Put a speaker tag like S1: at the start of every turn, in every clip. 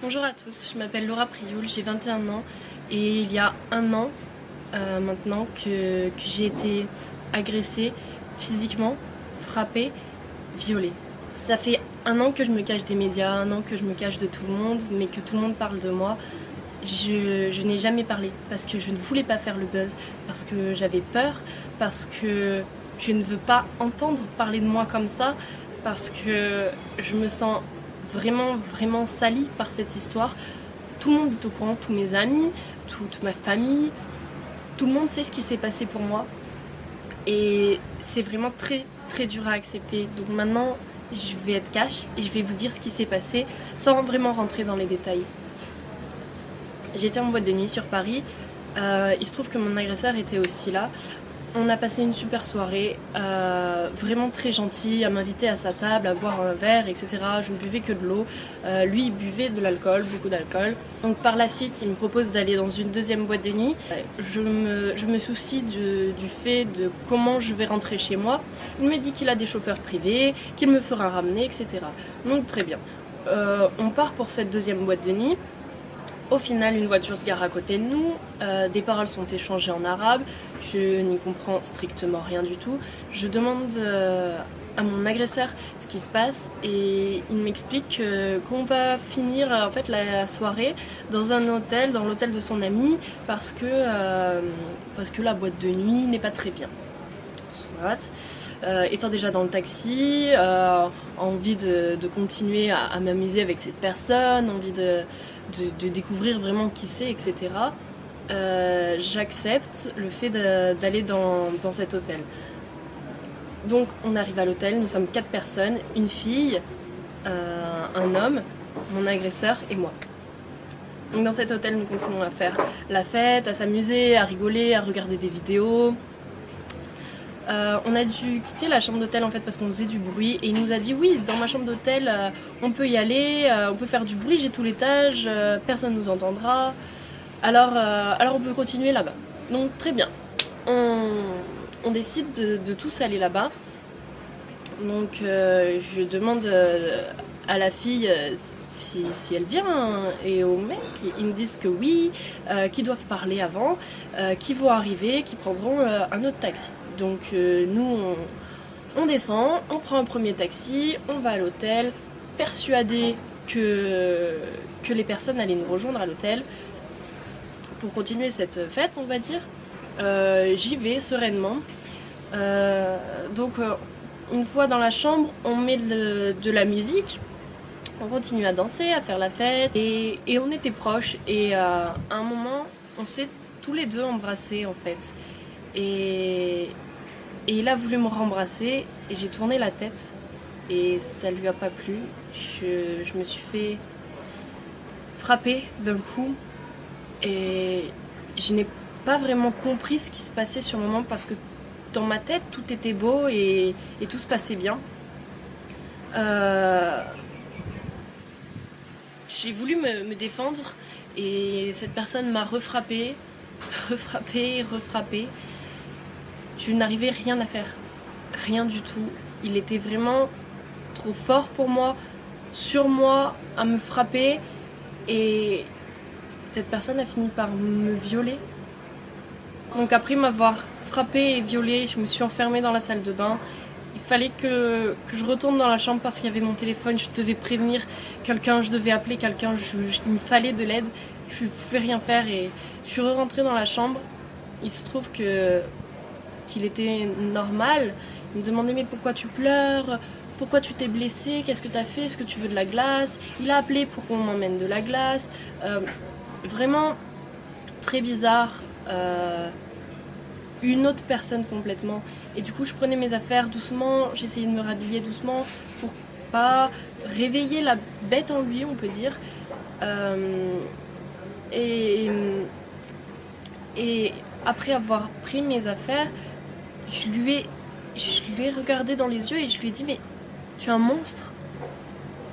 S1: Bonjour à tous, je m'appelle Laura Prioul, j'ai 21 ans et il y a un an maintenant que j'ai été agressée physiquement, frappée, violée. Ça fait un an que je me cache des médias, un an que je me cache de tout le monde, mais que tout le monde parle de moi. Je n'ai jamais parlé parce que je ne voulais pas faire le buzz, parce que j'avais peur, parce que je ne veux pas entendre parler de moi comme ça, parce que je me sens vraiment salie par cette histoire. Tout le monde est au courant, tous mes amis, toute ma famille, tout le monde sait ce qui s'est passé pour moi. Et c'est vraiment très dur à accepter. Donc maintenant, je vais être cash et je vais vous dire ce qui s'est passé sans vraiment rentrer dans les détails. J'étais en boîte de nuit sur Paris. Il se trouve que mon agresseur était aussi là. On a passé une super soirée, vraiment très gentil, à m'inviter à sa table, à boire un verre, etc. Je ne buvais que de l'eau. Lui, il buvait de l'alcool, beaucoup d'alcool. Donc par la suite, il me propose d'aller dans une deuxième boîte de nuit. Je me soucie du fait de comment je vais rentrer chez moi. Il me dit qu'il a des chauffeurs privés, qu'il me fera ramener, etc. Donc très bien. On part pour cette deuxième boîte de nuit. Au final, une voiture se gare à côté de nous, des paroles sont échangées en arabe, je n'y comprends strictement rien du tout. Je demande à mon agresseur ce qui se passe et il m'explique qu'on va finir en fait la soirée dans un hôtel, dans l'hôtel de son ami, parce que la boîte de nuit n'est pas très bien. Soit. Étant déjà dans le taxi, envie de continuer à m'amuser avec cette personne, envie de découvrir vraiment qui c'est, etc. J'accepte le fait d'aller dans cet hôtel. Donc on arrive à l'hôtel, nous sommes 4 personnes, une fille, un homme, mon agresseur et moi. Donc dans cet hôtel, nous continuons à faire la fête, à s'amuser, à rigoler, à regarder des vidéos. On a dû quitter la chambre d'hôtel en fait parce qu'on faisait du bruit et il nous a dit oui, dans ma chambre d'hôtel on peut y aller, on peut faire du bruit, j'ai tout l'étage, personne nous entendra, alors on peut continuer là-bas. Donc très bien, on décide de tous aller là-bas. Donc je demande à la fille si elle vient et au mec, ils me disent que oui, qu'ils doivent parler avant, qu'ils vont arriver, qu'ils prendront un autre taxi. Donc nous on descend, on prend un premier taxi, on va à l'hôtel, persuadés que les personnes allaient nous rejoindre à l'hôtel pour continuer cette fête, on va dire. J'y vais sereinement. Donc une fois dans la chambre, on met de la musique. On continue à danser, à faire la fête et on était proches et à un moment on s'est tous les deux embrassés en fait et il a voulu me rembrasser et j'ai tourné la tête et ça lui a pas plu. Je me suis fait frapper d'un coup et je n'ai pas vraiment compris ce qui se passait sur le moment parce que dans ma tête tout était beau et tout se passait bien. J'ai voulu me défendre et cette personne m'a refrappée. Je n'arrivais rien à faire, rien du tout. Il était vraiment trop fort pour moi, sur moi, à me frapper et cette personne a fini par me violer. Donc après m'avoir frappée et violée, je me suis enfermée dans la salle de bain. Il fallait que je retourne dans la chambre parce qu'il y avait mon téléphone, je devais prévenir quelqu'un, je devais appeler quelqu'un, il me fallait de l'aide, je ne pouvais rien faire et je suis rentrée dans la chambre. Il se trouve qu'il était normal, il me demandait mais pourquoi tu pleures, pourquoi tu t'es blessée, qu'est-ce que tu as fait, est-ce que tu veux de la glace? Il a appelé pour qu'on m'emmène de la glace, vraiment très bizarre. Une autre personne complètement et du coup je prenais mes affaires doucement, j'essayais de me rhabiller doucement pour pas réveiller la bête en lui on peut dire et après avoir pris mes affaires je lui ai regardé dans les yeux et je lui ai dit mais tu es un monstre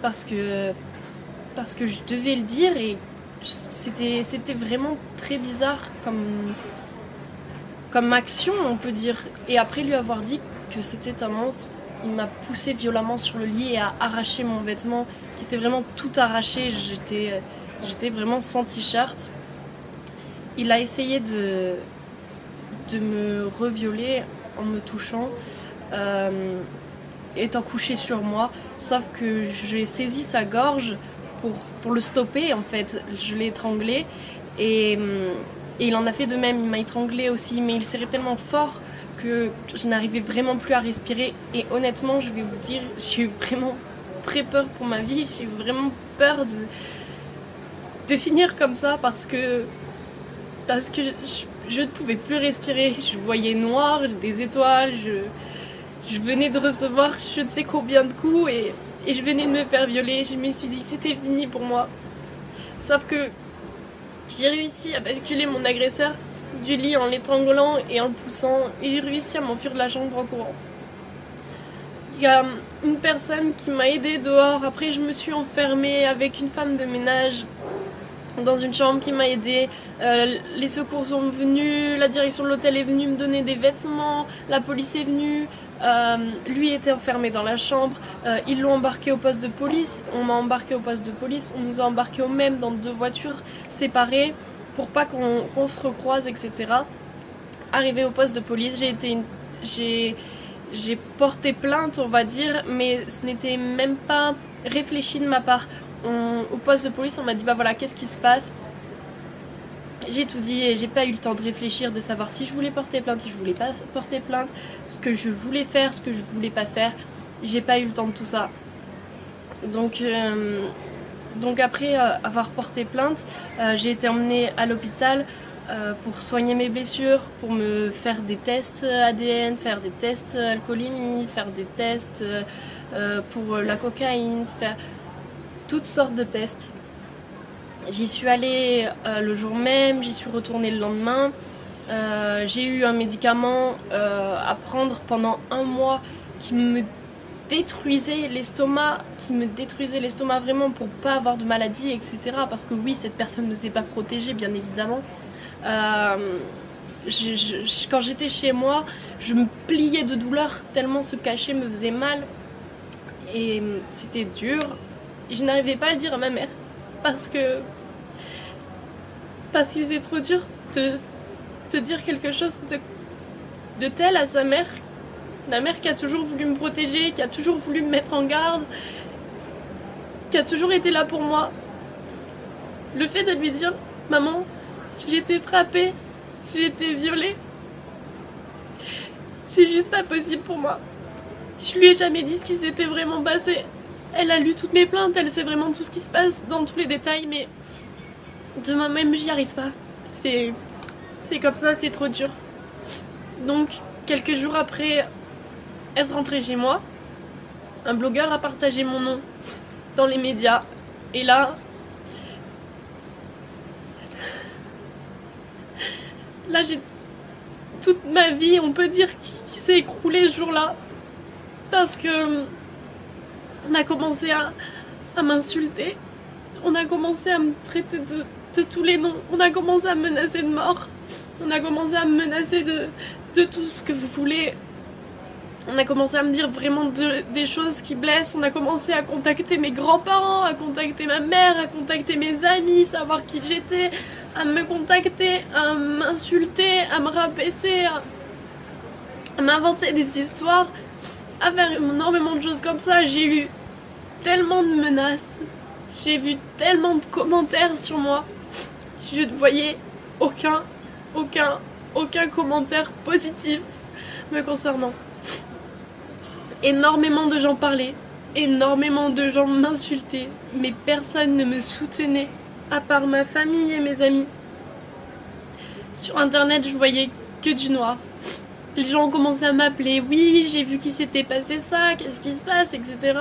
S1: parce que je devais le dire et c'était vraiment très bizarre comme comme action, on peut dire. Et après lui avoir dit que c'était un monstre, il m'a poussé violemment sur le lit et a arraché mon vêtement, qui était vraiment tout arraché. J'étais vraiment sans t-shirt. Il a essayé de me revioler en me touchant, étant couché sur moi, sauf que j'ai saisi sa gorge pour le stopper en fait. Je l'ai étranglé et il en a fait de même, il m'a étranglé aussi, mais il serrait tellement fort que je n'arrivais vraiment plus à respirer. Et honnêtement, je vais vous dire, j'ai eu vraiment très peur pour ma vie, j'ai eu vraiment peur de finir comme ça parce que je ne pouvais plus respirer. Je voyais noir, des étoiles, je venais de recevoir je ne sais combien de coups et je venais de me faire violer. Je me suis dit que c'était fini pour moi. Sauf que j'ai réussi à basculer mon agresseur du lit en l'étranglant et en le poussant, et j'ai réussi à m'enfuir de la chambre en courant. Il y a une personne qui m'a aidée dehors. Après, je me suis enfermée avec une femme de ménage dans une chambre qui m'a aidée. Les secours sont venus, la direction de l'hôtel est venue me donner des vêtements, la police est venue. Lui était enfermé dans la chambre, ils l'ont embarqué au poste de police, on m'a embarqué au poste de police, on nous a embarqués au même dans 2 voitures séparées pour pas qu'on se recroise, etc. Arrivé au poste de police, j'ai porté plainte, on va dire, mais ce n'était même pas réfléchi de ma part. Au poste de police, on m'a dit bah voilà, qu'est-ce qui se passe? J'ai tout dit et j'ai pas eu le temps de réfléchir, de savoir si je voulais porter plainte, si je voulais pas porter plainte, ce que je voulais faire, ce que je voulais pas faire. J'ai pas eu le temps de tout ça. Donc après avoir porté plainte, j'ai été emmenée à l'hôpital pour soigner mes blessures, pour me faire des tests ADN, faire des tests alcoolémie, faire des tests pour la cocaïne, faire toutes sortes de tests. J'y suis allée le jour même, j'y suis retournée le lendemain. J'ai eu un médicament à prendre pendant 1 mois qui me détruisait l'estomac, vraiment pour pas avoir de maladie, etc. Parce que oui, cette personne ne s'est pas protégée, bien évidemment. Quand j'étais chez moi, je me pliais de douleur tellement ce cachet me faisait mal. Et c'était dur. Je n'arrivais pas à le dire à ma mère parce que c'est trop dur de dire quelque chose de tel à sa mère. La mère qui a toujours voulu me protéger, qui a toujours voulu me mettre en garde, qui a toujours été là pour moi. Le fait de lui dire « Maman, j'ai été frappée, j'ai été violée », c'est juste pas possible pour moi. Je lui ai jamais dit ce qui s'était vraiment passé. Elle a lu toutes mes plaintes, elle sait vraiment tout ce qui se passe dans tous les détails, mais de moi-même, j'y arrive pas. C'est comme ça, c'est trop dur. Donc, quelques jours après être rentrée chez moi, un blogueur a partagé mon nom dans les médias. Et là, j'ai toute ma vie, on peut dire, qui s'est écroulée ce jour-là. Parce que on a commencé à m'insulter. On a commencé à me traiter de tous les noms. On a commencé à me menacer de mort. On a commencé à me menacer de tout ce que vous voulez. On a commencé à me dire vraiment des choses qui blessent. On a commencé à contacter mes grands-parents, à contacter ma mère, à contacter mes amis, savoir qui j'étais, à me contacter, à m'insulter, à me rabaisser, à m'inventer des histoires, à faire énormément de choses comme ça. J'ai eu tellement de menaces. J'ai vu tellement de commentaires sur moi. Je ne voyais aucun commentaire positif me concernant. Énormément de gens parlaient, énormément de gens m'insultaient, mais personne ne me soutenait, à part ma famille et mes amis. Sur internet, je voyais que du noir. Les gens ont commencé à m'appeler, oui, j'ai vu qu'il s'était passé ça, qu'est-ce qui se passe, etc.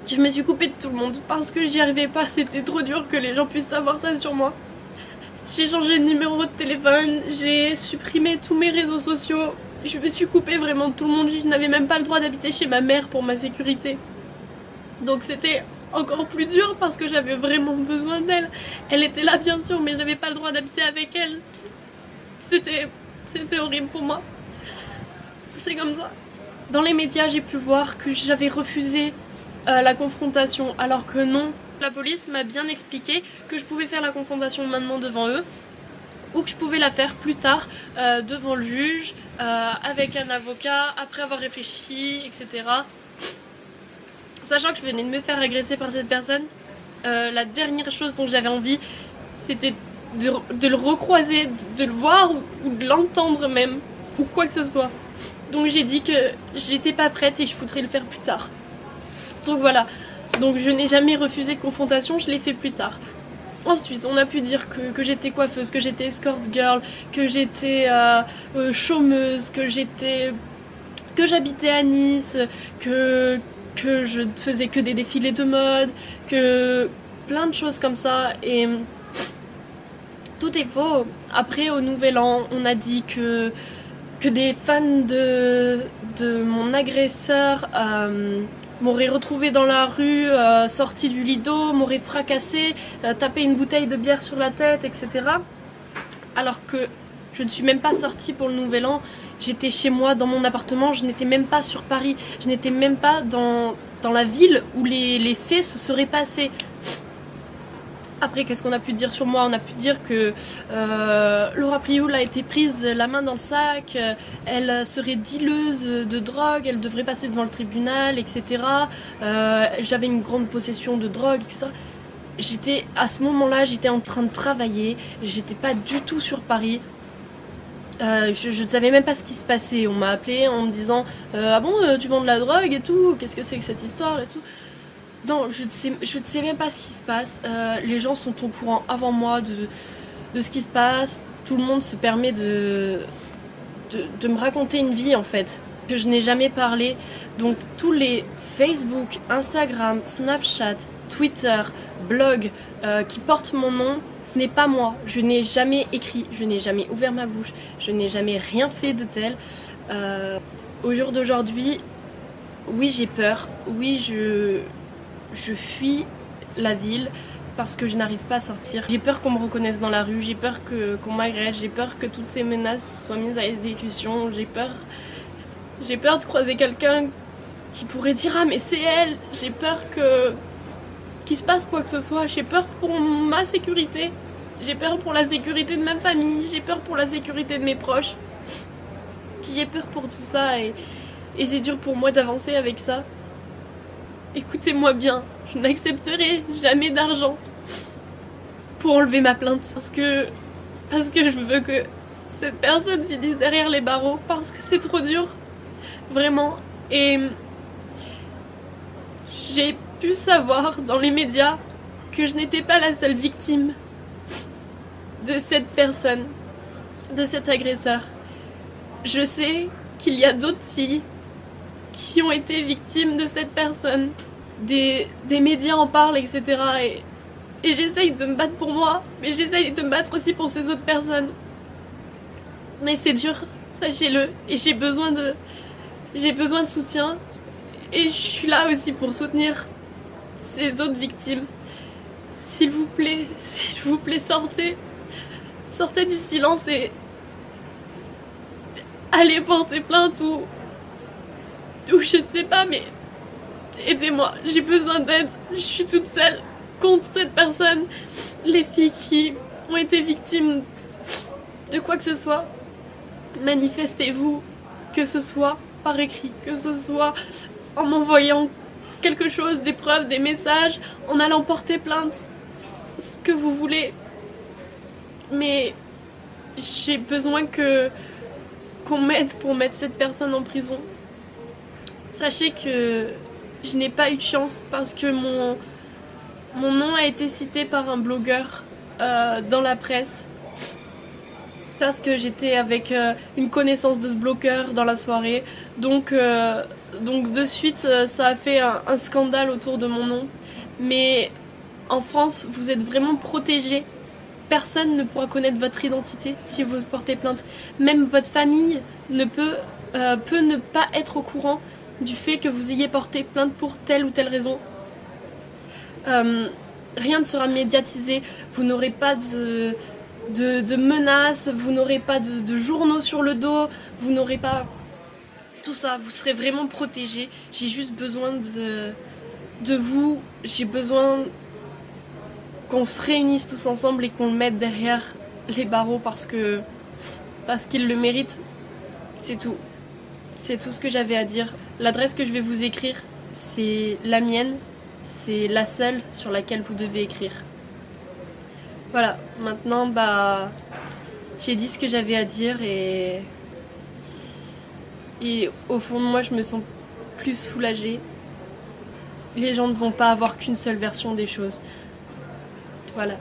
S1: Je me suis coupée de tout le monde parce que j'y arrivais pas, c'était trop dur que les gens puissent savoir ça sur moi. J'ai changé de numéro de téléphone, j'ai supprimé tous mes réseaux sociaux. Je me suis coupée vraiment de tout le monde, je n'avais même pas le droit d'habiter chez ma mère pour ma sécurité. Donc c'était encore plus dur parce que j'avais vraiment besoin d'elle. Elle était là bien sûr, mais j'avais pas le droit d'habiter avec elle. C'était horrible pour moi. C'est comme ça. Dans les médias, j'ai pu voir que j'avais refusé la confrontation, alors que non. La police m'a bien expliqué que je pouvais faire la confrontation maintenant devant eux, ou que je pouvais la faire plus tard devant le juge, avec un avocat, après avoir réfléchi, etc. Sachant que je venais de me faire agresser par cette personne, la dernière chose dont j'avais envie, c'était de le recroiser, de le voir ou de l'entendre même, ou quoi que ce soit. Donc j'ai dit que j'étais pas prête et que je voudrais le faire plus tard. Donc voilà, donc je n'ai jamais refusé de confrontation, je l'ai fait plus tard. Ensuite, on a pu dire que j'étais coiffeuse, que j'étais escort girl, que j'étais chômeuse, que j'habitais à Nice, que je ne faisais que des défilés de mode, que plein de choses comme ça. Et tout est faux. Après, au Nouvel An, on a dit que des fans de mon agresseur m'auraient retrouvé dans la rue, sorti du lido, m'auraient fracassé, tapé une bouteille de bière sur la tête, etc. Alors que je ne suis même pas sortie pour le Nouvel An. J'étais chez moi, dans mon appartement, je n'étais même pas sur Paris, je n'étais même pas dans la ville où les faits se seraient passés. Après, qu'est-ce qu'on a pu dire sur moi? On a pu dire que Laura Prioul a été prise la main dans le sac, elle serait dealeuse de drogue, elle devrait passer devant le tribunal, etc. J'avais une grande possession de drogue, etc. À ce moment-là, j'étais en train de travailler, j'étais pas du tout sur Paris. Je ne savais même pas ce qui se passait. On m'a appelé en me disant ah bon, tu vends de la drogue et tout, qu'est-ce que c'est que cette histoire et tout. Non, je ne sais même pas ce qui se passe. Les gens sont au courant avant moi de ce qui se passe. Tout le monde se permet de me raconter une vie en fait que je n'ai jamais parlé. Donc tous les Facebook, Instagram, Snapchat, Twitter, blog qui portent mon nom, ce n'est pas moi. Je n'ai jamais écrit, je n'ai jamais ouvert ma bouche, je n'ai jamais rien fait de tel. Au jour d'aujourd'hui, oui j'ai peur, oui je fuis la ville parce que je n'arrive pas à sortir. J'ai peur qu'on me reconnaisse dans la rue, j'ai peur qu'on m'agresse, j'ai peur que toutes ces menaces soient mises à exécution, j'ai peur de croiser quelqu'un qui pourrait dire ah mais c'est elle, j'ai peur qu'il se passe quoi que ce soit, j'ai peur pour ma sécurité, j'ai peur pour la sécurité de ma famille, j'ai peur pour la sécurité de mes proches, j'ai peur pour tout ça et c'est dur pour moi d'avancer avec ça. Écoutez-moi bien, je n'accepterai jamais d'argent pour enlever ma plainte parce que je veux que cette personne finisse derrière les barreaux parce que c'est trop dur, vraiment. Et j'ai pu savoir dans les médias que je n'étais pas la seule victime de cette personne, de cet agresseur. Je sais qu'il y a d'autres filles qui ont été victimes de cette personne. Des médias en parlent, etc. Et j'essaye de me battre pour moi, mais j'essaye de me battre aussi pour ces autres personnes. Mais c'est dur, sachez-le, et j'ai besoin de soutien. Et je suis là aussi pour soutenir ces autres victimes. S'il vous plaît, sortez du silence et allez porter plainte ou je ne sais pas, mais aidez-moi, j'ai besoin d'aide, je suis toute seule contre cette personne. Les filles qui ont été victimes de quoi que ce soit, manifestez-vous, que ce soit par écrit, que ce soit en envoyant quelque chose, des preuves, des messages, en allant porter plainte, ce que vous voulez. Mais j'ai besoin qu'on m'aide pour mettre cette personne en prison. Sachez que je n'ai pas eu de chance parce que mon nom a été cité par un blogueur dans la presse. Parce que j'étais avec une connaissance de ce blogueur dans la soirée. Donc de suite, ça a fait un scandale autour de mon nom. Mais en France, vous êtes vraiment protégés. Personne ne pourra connaître votre identité si vous portez plainte. Même votre famille peut ne pas être au courant du fait que vous ayez porté plainte pour telle ou telle raison. Rien ne sera médiatisé, vous n'aurez pas de menaces, vous n'aurez pas de journaux sur le dos, vous n'aurez pas tout ça, vous serez vraiment protégés. J'ai juste besoin de vous, j'ai besoin qu'on se réunisse tous ensemble et qu'on le mette derrière les barreaux parce qu'ils le méritent. C'est tout. C'est tout ce que j'avais à dire. L'adresse que je vais vous écrire, c'est la mienne. C'est la seule sur laquelle vous devez écrire. Voilà, maintenant, j'ai dit ce que j'avais à dire et au fond de moi, je me sens plus soulagée. Les gens ne vont pas avoir qu'une seule version des choses. Voilà.